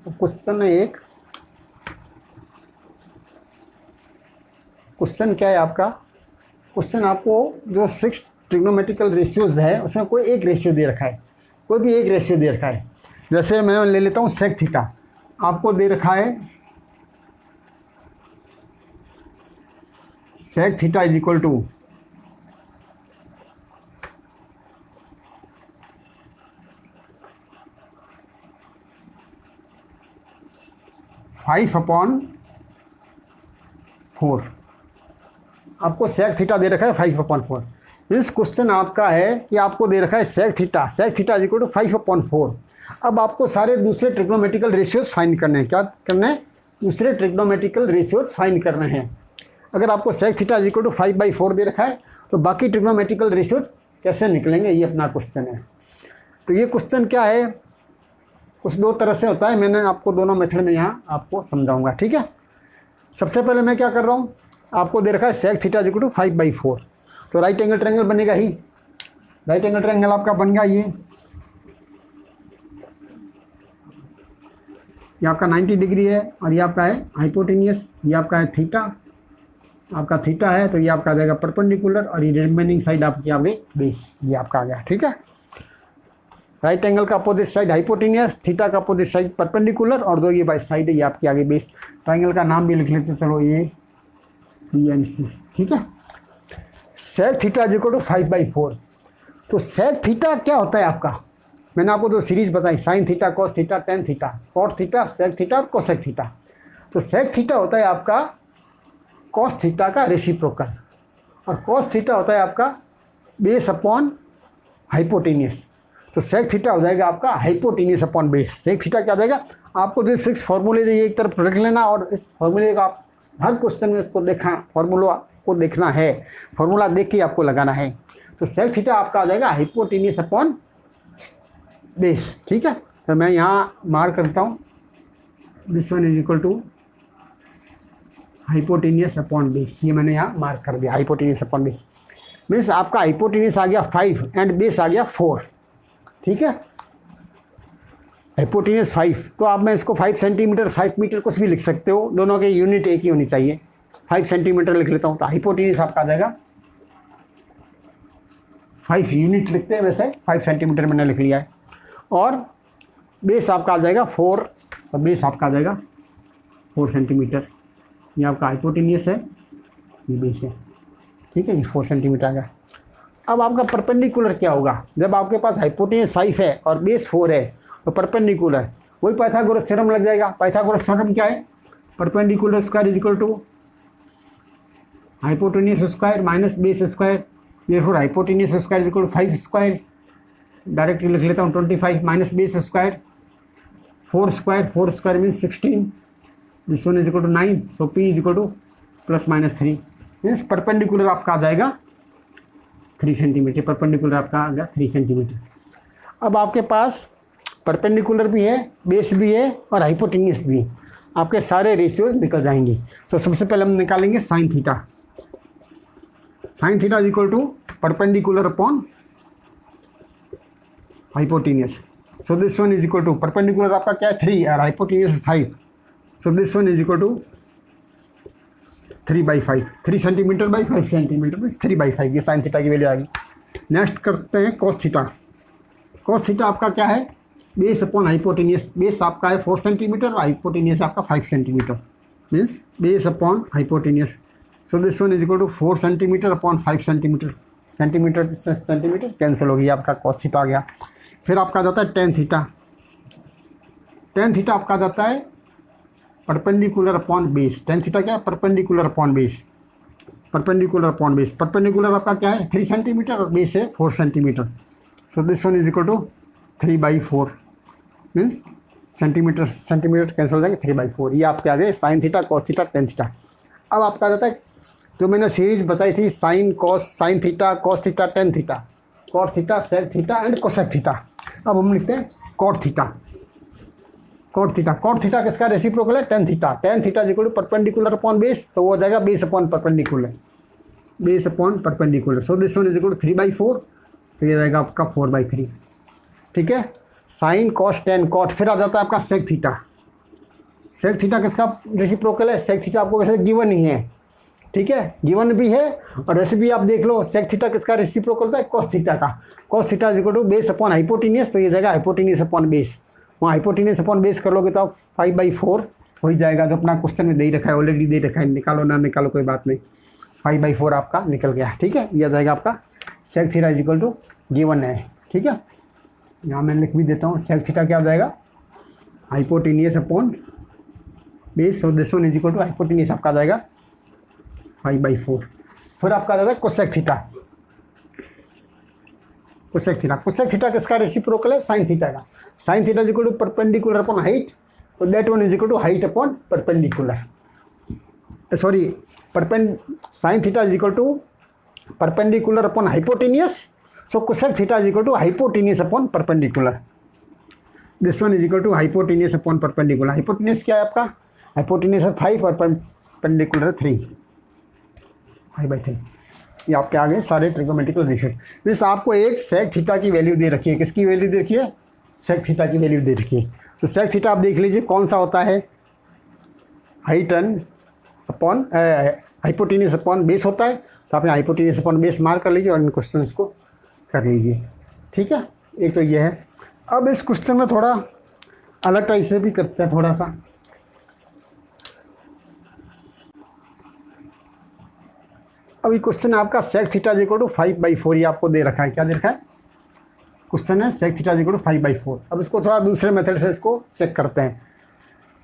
Question है एक, question क्या है आपका? क्वेश्चन आपको जो 6 ट्रिग्नोमेट्रिकल रेशियोज है उसमें कोई एक रेशियो दे रखा है, कोई भी एक रेशियो दे रखा है। जैसे मैं ले लेता हूँ सेक थीटा, आपको दे रखा है sec theta is equal to 5/4। आपको सेक थीटा दे रखा है 5/4। मीन्स क्वेश्चन आपका है कि आपको दे रखा है sec theta is equal to 5/4। अब आपको सारे दूसरे ट्रिग्नोमेट्रिकल रेशियोज फाइंड करने हैं। क्या करना है? दूसरे ट्रिग्नोमेट्रिकल रेशियोज फाइंड करने हैं। अगर आपको sec theta is equal to 5/4 दे रखा है तो बाकी ट्रिग्नोमेट्रिकल रेशियोज कैसे निकलेंगे, ये अपना क्वेश्चन है। तो ये क्वेश्चन क्या है, कुछ दो तरह से होता है। मैंने आपको दोनों मेथड में यहाँ आपको समझाऊंगा, ठीक है। सबसे पहले मैं क्या कर रहा हूँ, आपको दे रखा है sec theta is equal to 5/4, तो राइट एंगल ट्रायंगल बनेगा ही। राइट एंगल ट्रायंगल आपका बन गया ये आपका 90 डिग्री है और ये आपका है हाइपोटेनियस, ये आपका है थीटा, आपका थीटा है तो ये आपका आ जाएगा परपेंडिकुलर और ये रिमेनिंग साइड आपकी आ गई बेस, ये आपका आ गया, ठीक है। राइट एंगल का अपोजिट साइड हाइपोटेनियस, थीटा का अपोजिट साइड परपेंडिकुलर और जो ये बाई साइड है ये आपकी आ गई बेस। ट्रायंगल का नाम भी लिख लेते हैं, चलो ये BNC, ठीक है। Sec theta is equal to 5/4। तो सेक थीटा क्या होता है आपका? मैंने आपको जो सीरीज बताई, sine theta, cos theta, tan theta, cot theta, sec theta और कोसेक थीटा। तो सेक थीटा होता है आपका कॉस थीटा का रेसिप्रोकल और कॉस थीटा होता है आपका बेस अपॉन हाइपोटेनियस। तो सेक थीटा हो जाएगा आपका hypotenuse upon base. Sec theta क्या हो जाएगा? आपको जो 6 फॉर्मूले ये एक तरफ रख लेना और इस फॉर्मूले का आप हर क्वेश्चन में इसको देखा, फॉर्मूला को देखना है, फॉर्मूला देख के आपको लगाना है। तो सेक थीटा आपका आ जाएगा हाइपोटेनियस अपॉन बेस, ठीक है। तो मैं यहाँ मार्क करता हूँ, this one is equal to hypotenuse upon base, ये मैंने यहाँ मार्क कर दिया, हाइपोटेनियस अपॉन बेस। मीन्स आपका हाइपोटेनियस आ गया 5 एंड बेस आ गया 4, ठीक है। हाइपोटेनियस 5, तो आप मैं इसको 5 सेंटीमीटर 5 मीटर कुछ भी लिख सकते हो, दोनों की यूनिट एक ही होनी चाहिए। 5 सेंटीमीटर लिख लेता हूँ, तो हाइपोटेनियस आपका आ जाएगा 5 यूनिट लिखते हैं, वैसे 5 सेंटीमीटर मैंने लिख लिया है। और बेस आपका आ जाएगा 4, और बेस आपका आ जाएगा 4 सेंटीमीटर। ये आपका हाइपोटेनियस है, ये बेस है, ठीक है। ये 4 सेंटीमीटर आ गया। अब आपका परपेंडिकुलर क्या होगा? जब आपके पास हाइपोटेनियस 5 है और बेस 4 है तो परपेंडिकुलर वही पाइथागोरस थ्योरम लग जाएगा। पाइथागोरस थ्योरम क्या है? Perpendicular square is equal to hypotenuse square minus base square. Therefore hypotenuse square is equal to 5 square, directly लिख लेता हूँ 25 माइनस base square 4 square means 16, this one is equal to 9, so P is equal to ±3। मीन्स perpendicular आपका आ जाएगा 3 centimetre, perpendicular आपका आ गया 3 सेंटीमीटर। अब आपके पास परपेंडिकुलर भी है, बेस भी है और हाइपोटेनियस भी है, आपके सारे रेशियोज निकल जाएंगे। तो सबसे पहले हम निकालेंगे sine theta. Sine theta is equal to perpendicular upon hypotenuse. So this one is equal to perpendicular आपका क्या है 3 और hypotenuse 5, so this one is equal to 3/5, 3 centimetre by 5 centimetre means 3/5, ये साइन थीटा की वैल्यू आ गई। Next करते हैं कॉस थीटा। कॉस थीटा आपका क्या है? Base upon hypotenuse. बेस आपका है 4 सेंटीमीटर और हाइपोटेनियस आपका 5 centimetre, means base upon hypotenuse. So this one is equal to 4 centimetre upon 5 centimetre, centimetre centimetre cancel हो गई, आपका कॉस थीटा आ गया। फिर आपका जाता है टेन थीटा। टेन थीटा आपका जाता है perpendicular upon base. Tan theta क्या है? Perpendicular upon base, perpendicular upon base. Perpendicular आपका क्या है? 3 सेंटीमीटर और बेस है 4 centimetre. So this one is equal to 3/4 means centimetre centimetre cancel हो जाएंगे 3/4। ये आपके आ गए sine theta, cos theta, tan theta. अब आपका जाता है जो मैंने सीरीज बताई थी, sine theta, cos theta, tan theta, cot theta, sec theta and cosec theta. अब हम लिखते हैं cot theta. Cot theta, cot theta किसका रेसिप्रोकल है? Tan theta. Tan theta is equal to perpendicular upon base, तो वो हो जाएगा base upon perpendicular, base upon perpendicular. So this one is equal to 3/4, तो ये जाएगा आपका 4/3, ठीक है। Sine cos tan cot. फिर आ जाता है आपका सेक थीटा। सेक थीटा किसका रेसिप्रोकल है? सेक थीटा आपको वैसे गिवन ही है, ठीक है, गिवन भी है और वैसे भी आप देख लो सेक थीटा किसका रेसिप्रोकल होता है? कॉस थीटा का। Cos theta is equal to base upon hypotenuse, तो ये जाएगा हाइपोटेनियस अपॉन बेस। वहाँ हाइपोटेनियस अपॉन बेस कर लोगे तो आप 5/4 हो ही जाएगा, जो अपना क्वेश्चन में दे ही रखा है, ऑलरेडी दे रखा है, निकालो ना निकालो कोई बात नहीं, 5/4 आपका निकल गया, ठीक है। यह जाएगा आपका sec theta is equal to given है, ठीक है। यहाँ मैं लिख भी देता हूँ, सेक थीटा क्या हो जाएगा? हाइपोटेनियस अपॉन बेस, और this one is equal to hypotenuse आपका आ जाएगा 5/4। फिर आपका आ जाएगा cosec theta. Cosec theta, cosec theta किसका रेसिप्रोकल है? साइन थीटा का। Sine theta is equal to perpendicular upon height, तो that one is equal to height upon perpendicular, sorry sine theta is equal to perpendicular upon hypotenuse, so cosec theta is equal to hypotenuse upon perpendicular. This one is equal to hypotenuse upon perpendicular. Hypotenuse क्या है आपका? Hypotenuse है 5 और perpendicular है 3, 5/3। ये आपके आगे सारे ट्रिगोनोमेट्रिकल रेशियोज। मीन्स आपको एक सेक थीटा की वैल्यू दे रखी है, किसकी वैल्यू दे रखी है? सेक थीटा की वैल्यू दे रखी है। तो सेक थीटा आप देख लीजिए कौन सा होता है? Height upon hypotenuse upon base होता है, तो आपने हाइपोटेनियस अपॉन बेस मार्क कर लीजिए और इन क्वेश्चन को कर लीजिए, ठीक है। एक तो ये है। अब इस क्वेश्चन में थोड़ा अलग टाइप से भी करते हैं थोड़ा सा। अभी क्वेश्चन है आपका sec theta is equal to 5/4, ये आपको दे रखा है। क्या दे रखा है? क्वेश्चन है sec theta is equal to 5/4। अब इसको थोड़ा दूसरे मेथड से इसको चेक करते हैं।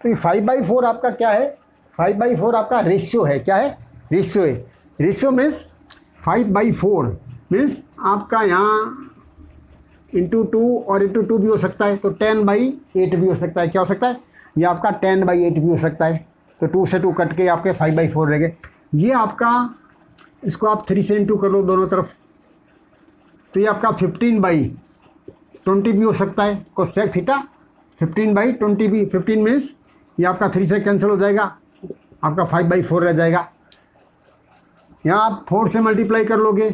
तो ये 5/4 आपका क्या है? 5/4 आपका रेशियो है। क्या है? रेशियो है। रेशियो मीन्स 5/4 मीन्स आपका यहाँ इंटू 2 और इंटू 2 भी हो सकता है, तो 10/8 भी हो सकता है। क्या हो सकता है? ये आपका 10/8 भी हो सकता है। तो 2 से 2 कट के आपके 5/4 रह गए। ये आपका, इसको आप 3 से इंटू कर लो दोनों तरफ, तो ये आपका 15/20 भी हो सकता है। कोसेक थीटा 15/20 भी, 15 मीन्स ये आपका 3 से कैंसिल हो जाएगा, आपका 5/4 रह जाएगा। यहाँ आप 4 से मल्टीप्लाई कर लोगे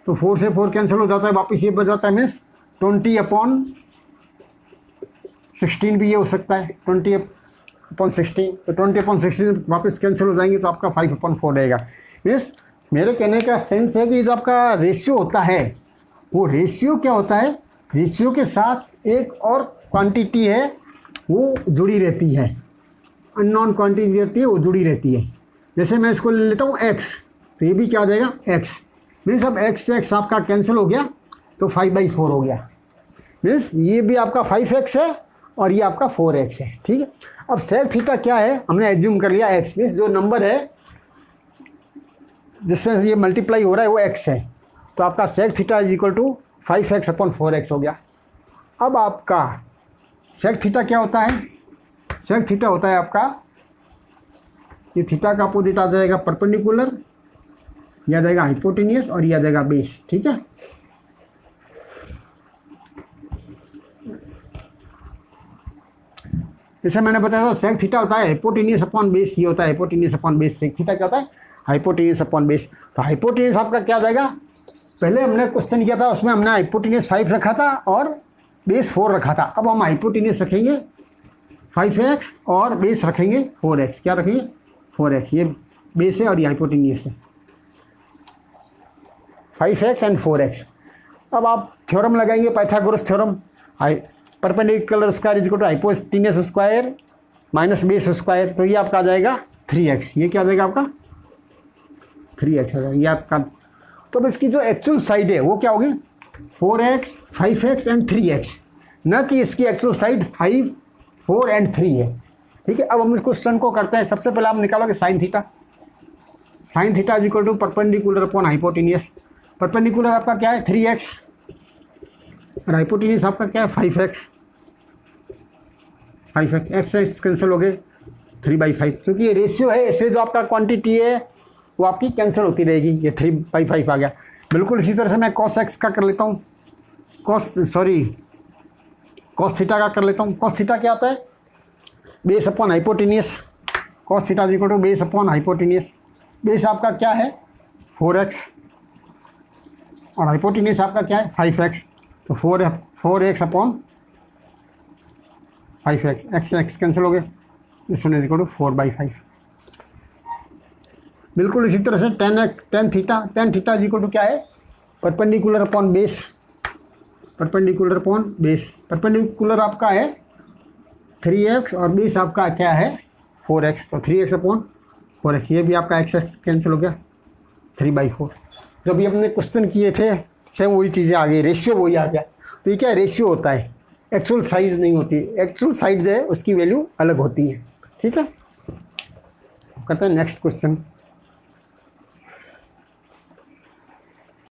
तो 4 से 4 कैंसिल हो जाता है, वापस ये बच जाता है, मीन्स 20/16 भी ये हो सकता है, 20/16। तो 20/16 वापस कैंसिल हो जाएंगे तो आपका 5/4 रहेगा। मीन्स मेरे कहने का सेंस है कि जो आपका रेशियो होता है, वो रेशियो क्या होता है? रेशियो के साथ एक और क्वांटिटी है वो जुड़ी रहती है, अननोन क्वांटिटी रहती है वो जुड़ी रहती है। जैसे मैं इसको ले लेता हूँ x, तो ये भी क्या हो जाएगा? x। मीन्स अब x से x आपका कैंसिल हो गया तो 5/4 हो गया। मीन्स ये भी आपका 5x है और ये आपका 4x है, ठीक है। अब सेक थीटा क्या है? हमने एज्यूम कर लिया x, मीन्स जो नंबर है जिससे ये मल्टीप्लाई हो रहा है वो x है, तो आपका sec theta is equal to 5x upon 4x हो गया। अब आपका सेक थीटा क्या होता है? सेक थीटा होता है आपका, ये थीटा का अपोजिट आ जाएगा परपेंडिकुलर, यह आ जाएगा हाइपोटेनियस और यह आ जाएगा बेस, ठीक है। जैसे मैंने बताया था सेक थीटा होता है हाइपोटेनियस अपॉन बेस, ये होता है hypotenuse upon base. Sec theta क्या होता है? Hypotenuse upon base. तो हाइपोटेनियस आपका क्या आ जाएगा? पहले हमने क्वेश्चन किया था उसमें हमने हाइपोटेनियस 5 रखा था और बेस 4 रखा था। अब हम हाइपोटेनियस रखेंगे 5x और बेस रखेंगे 4x। क्या रखेंगे? 4x। ये बेस है और ये हाइपोटेनियस है, 5x एंड 4x। अब आप थ्योरम लगाएंगे, Pythagoras theorem, perpendicular square is equal to hypotenuse square minus base square, तो ये आपका आ जाएगा 3x। ये क्या आ जाएगा आपका? 3x हो जाएगा ये आपका। तो अब इसकी जो एक्चुअल साइड है वो क्या होगी? 4x, 5x एंड 3x, न कि इसकी एक्चुअल साइड 5, 4 एंड 3 है, ठीक है। अब हम इस क्वेश्चन को करते हैं। सबसे पहले आप निकालोगे sine theta. Sine theta is equal to perpendicular upon hypotenuse. Perpendicular आपका क्या है? 3x और हाइपोटेनियस आपका क्या है? 5x। 5x, x से कैंसिल हो गए 3/5, क्योंकि ये रेशियो है इसलिए जो आपका क्वांटिटी है वो आपकी कैंसिल होती रहेगी। ये 3/5 आ गया। बिल्कुल इसी तरह से मैं cos x का कर लेता हूँ, cos थीटा का कर लेता हूँ। cos थीटा क्या आता है? Base upon hypotenuse. cos theta equal to base upon hypotenuse. Base आपका क्या है? 4x और हाइपोटेनियस आपका क्या है? 5x। तो 4x upon 5x, x x cancel हो गए, this one is equal to 4/5। बिल्कुल इसी तरह से tan theta is equal to क्या है, perpendicular upon base, perpendicular upon base. Perpendicular आपका है 3x और बेस आपका क्या है 4x, तो 3x अपॉन 4x, ये भी आपका x कैंसिल हो गया 3/4। जो भी हमने क्वेश्चन किए थे सेम वही चीज़ें आ गई, रेशियो वही आ गया। तो ये क्या रेशियो होता है, एक्चुअल साइज नहीं होती, एक्चुअल साइज जो है उसकी वैल्यू अलग होती है। ठीक है, करते हैं नेक्स्ट क्वेश्चन।